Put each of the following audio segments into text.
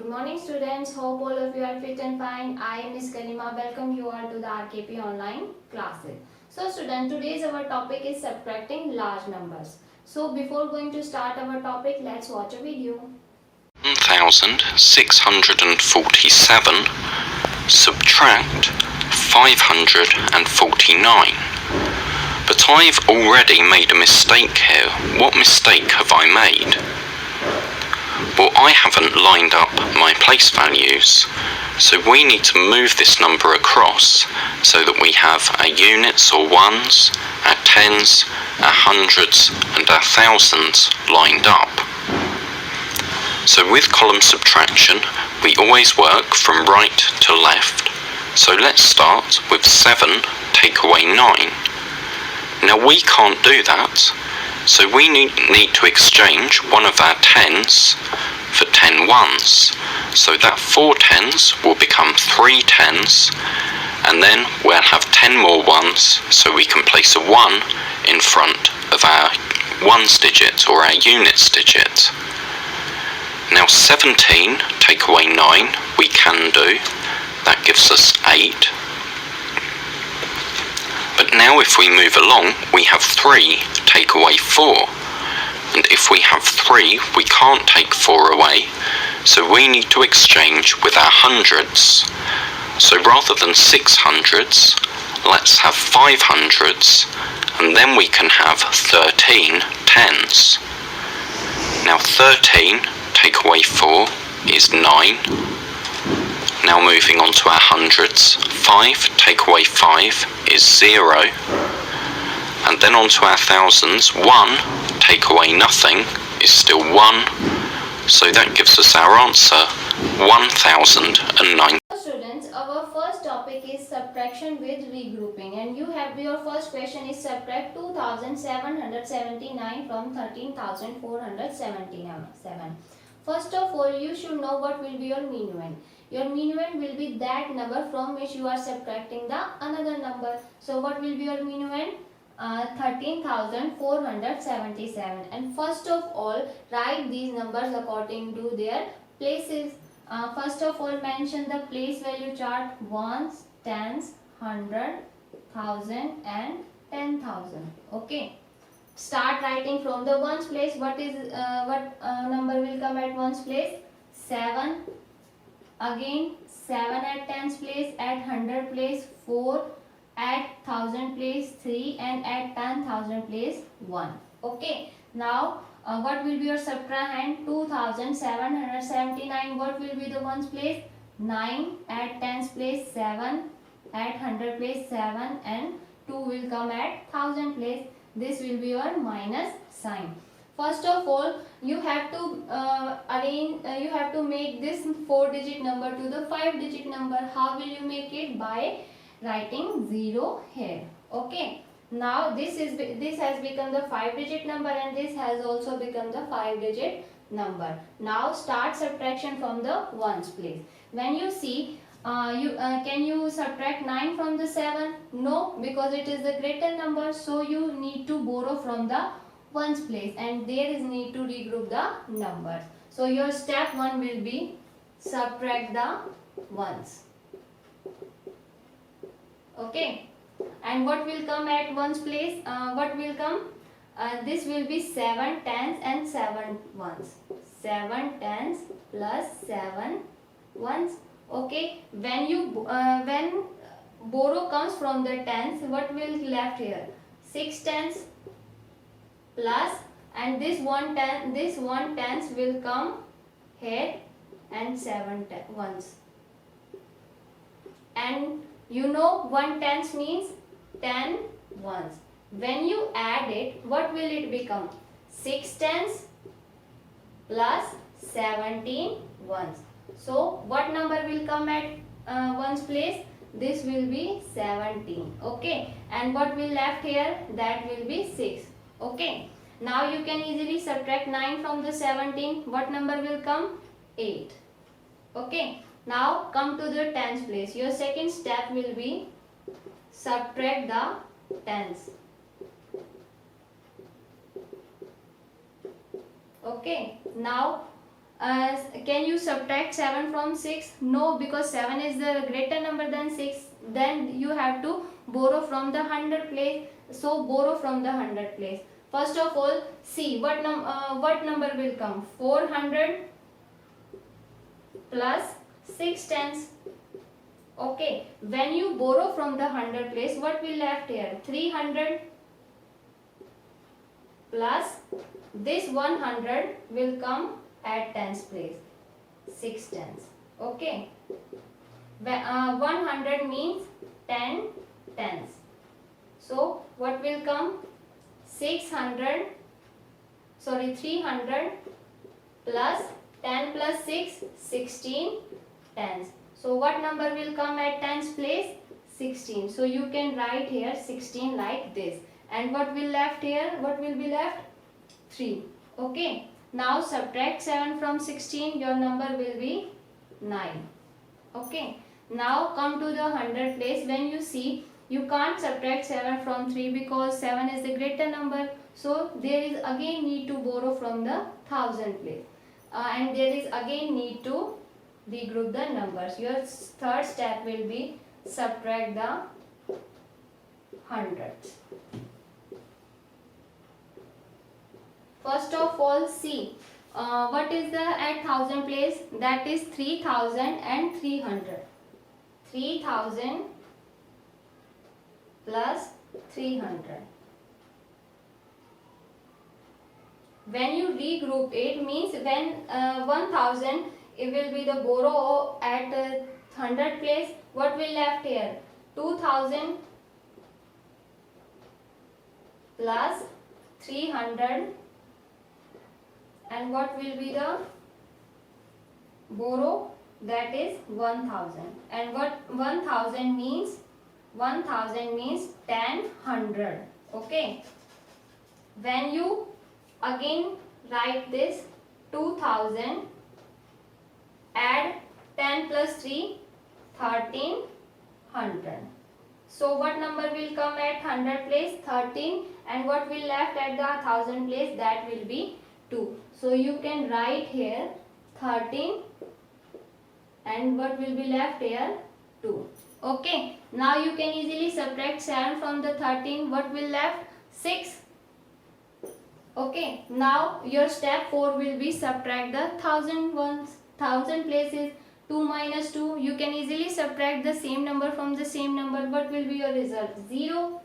Good morning students, hope all of you are fit and fine. I am Miss Karima, welcome you all to the RKP online classes. So students, today's our topic is subtracting large numbers. So before going to start our topic, let's watch a video. 1647 subtract 549. But I've already made a mistake here. What mistake have I made? Well, I haven't lined up my place values, so we need to move this number across so that we have our units or ones, our tens, our hundreds and our thousands lined up. So with column subtraction, we always work from right to left. So let's start with 7 take away 9. Now we can't do that, so we need to exchange one of our tens for 10 ones. So that 4 tens will become 3 tens, and then we'll have 10 more ones, so we can place a 1 in front of our ones digit or our units digit. Now 17 take away 9 we can do, that gives us 8. But now if we move along, we have 3 take away 4. And if we have 3, we can't take 4 away, so we need to exchange with our hundreds. So rather than 600s, let's have 500s, and then we can have 13 tens. Now 13 take away 4 is 9. Now moving on to our hundreds, 5 take away 5 is 0. And then on to our thousands, 1 take away nothing is still 1. So that gives us our answer, 1009. Students, our first topic is subtraction with regrouping, and your first question is subtract 2779 from 13,477. First of all, you should know what will be your minuend. Your minuend will be that number from which you are subtracting the another number. So what will be your minuend? 13,477. And first of all, write these numbers according to their places. First of all, mention the place value chart: ones, tens, 100, 1000 and 10,000. Okay. Start writing from the ones place. What number will come at ones place? 7. Again 7 at tens place, at 100 place 4, at 1000 place 3, and at 10,000 place 1. Okay. Now what will be your subtrahend? 2779. What will be the ones place? 9. At tens place 7, at 100 place 7, and 2 will come at 1000 place. This will be your minus sign. First of all, you have to you have to make this 4-digit number to the 5-digit number. How will you make it? By writing 0 here. Okay. Now this has become the 5-digit number, and this has also become the 5-digit number. Now start subtraction from the ones place. When you see, can you subtract 9 from the 7? No, because it is the greater number, so you need to borrow from the ones place, and there is need to regroup the numbers. So your step 1 will be subtract the ones. Okay. And what will come at ones place? What will come? This will be 7 tens and 7 ones. 7 tens plus 7 ones. Okay. When borrow comes from the tens, what will left here? 6 tens plus, and this one tens will come here, and 7 ones. And you know 1 tens means 10 ones. When you add it, what will it become? 6 tens plus 17 ones. So what number will come at ones place? This will be 17. Okay. And what will left here? That will be 6. Okay. Now you can easily subtract 9 from the 17. What number will come? 8. Okay. Now come to the tens place. Your second step will be subtract the tens. Okay. Now Can you subtract 7 from 6? No, because 7 is the greater number than 6. Then you have to borrow from the 100 place. So borrow from the 100 place. First of all, see what number will come. 400 plus 6 tens. Okay, when you borrow from the 100 place, what will left here? 300 plus this 100 will come at tens place. 6 tens. Okay, 100 means 10 tens. So what will come? 300 plus 10 plus 6, 16 tens. So what number will come at tens place? 16. So you can write here 16 like this. And what will left here? What will be left? 3. Okay. Now subtract 7 from 16. Your number will be 9. Okay. Now come to the 100 place. When you see, you can't subtract 7 from 3 because 7 is the greater number. So there is again need to borrow from the 1000 place. And there is again need to regroup the numbers. Your third step will be subtract the hundreds. First of all, see what is the at 1000 place? That is 3300. 3000 plus 300. When you regroup it, means when 1000 it will be the borrow at 100 place. What will left here? 2000 plus 300, and what will be the borrow? That is 1000. And what 1000 means? 1000 means 1000. Okay. When you again write this 2000, add 10 plus 3, 1300. So what number will come at 100 place? 13. And what will left at the 1000 place? That will be 2. So you can write here 13, and what will be left here? 2. Okay. Now you can easily subtract 7 from the 13. What will left? 6. Okay. Now your step 4 will be subtract the 1000 places. 2 minus 2. You can easily subtract the same number from the same number. What will be your result? 0.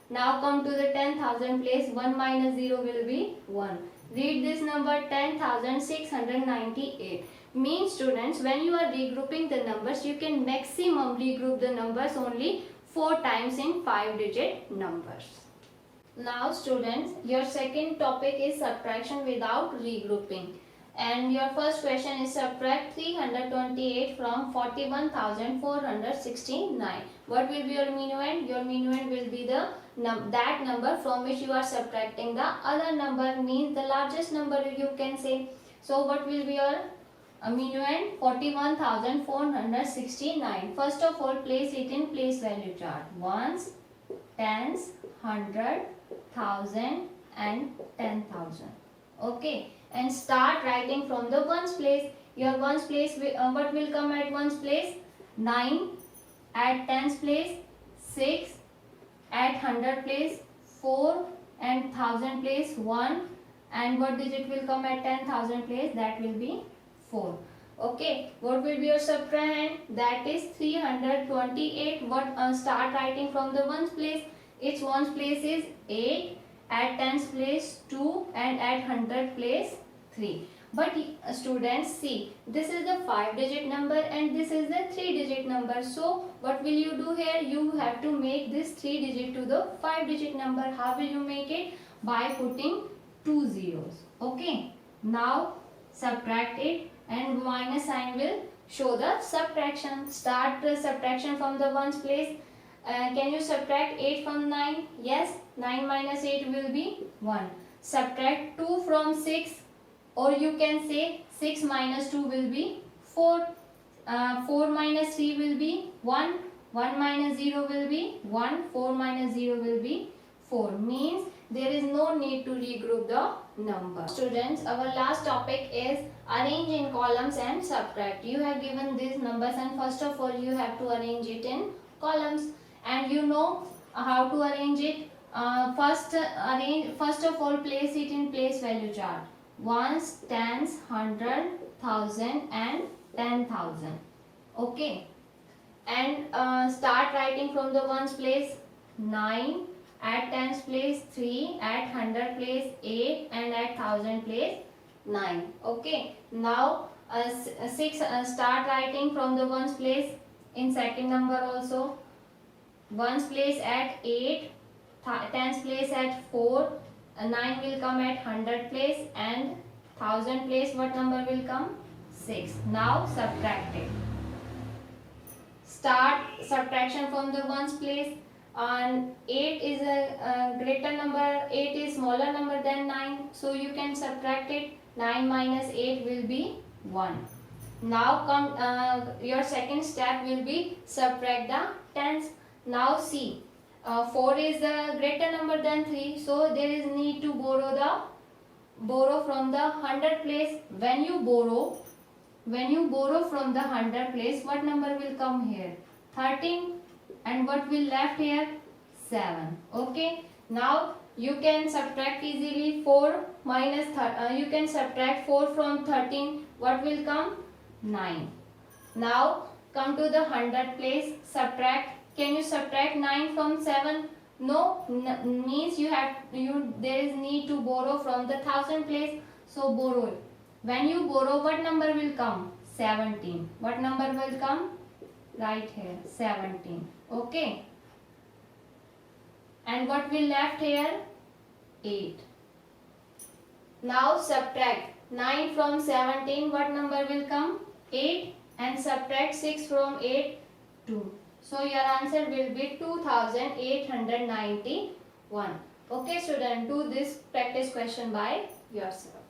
Now come to the 10,000 place. 1 minus 0 will be 1. Read this number 10,698. Means students, when you are regrouping the numbers, you can maximum regroup the numbers only 4 times in 5-digit numbers. Now students, your second topic is subtraction without regrouping. And your first question is subtract 328 from 41,469. What will be your minuend? Your minuend will be the that number from which you are subtracting the other number, means the largest number you can say. So what will be your minuend? 41,469. First of all, place it in place value chart. Ones, tens, 100, 1000 and 10,000. Okay. And start writing from the ones place. Your ones place, what will come at ones place? 9. At tens place, 6. At 100 place, 4. And 1000 place, 1. And what digit will come at 10,000 place? That will be 4. Okay. What will be your subtrahend? That is 328. What start writing from the ones place? Its ones place is 8. At tens place 2, and at 100 place 3. But students, see, this is the 5-digit number and this is the 3-digit number. So what will you do here? You have to make this 3-digit to the 5-digit number. How will you make it? By putting 2 zeros. Okay. Now subtract it, and minus sign will show the subtraction. Start the subtraction from the ones place. Can you subtract 8 from 9? Yes. 9 minus 8 will be 1. Subtract 2 from 6, or you can say 6 minus 2 will be 4. 4 minus 3 will be 1. 1 minus 0 will be 1. 4 minus 0 will be 4 means there is no need to regroup the number. Students, our last topic is arrange in columns and subtract. You have given these numbers and first of all you have to arrange it in columns, and you know how to arrange it. First of all place it in place value chart. Ones, tens, 100, 1000 and 10,000. Okay, and start writing from the ones place 9, at tens place 3, at 100 place 8 and at 1000 place 9. Okay, now 6 start writing from the ones place in second number also. Ones place at 8, tens place at 4, 9 will come at 100 place and 1000 place what number will come? 6. Now subtract it. Start subtraction from the ones place, and 8 is a greater number, 8 is smaller number than 9, so you can subtract it. 9 minus 8 will be 1. Now come your second step will be subtract the tens. Now see, 4 is a greater number than 3, so there is need to borrow from the 100 place. When you borrow from the 100 place, what number will come here? 13, and what will left here? 7. Okay, now you can subtract easily 4 minus you can subtract 4 from 13. What will come? 9. Now come to the 100 place, subtract. Can you subtract 9 from 7? No, means there is need to borrow from the 1000 place, so borrow it. When you borrow, what number will come? 17. What number will come? Right here, 17. Okay, and what will left here? 8. Now subtract 9 from 17. What number will come? 8, and subtract 6 from 8, 2. So your answer will be 2891. Okay student, do this practice question by yourself.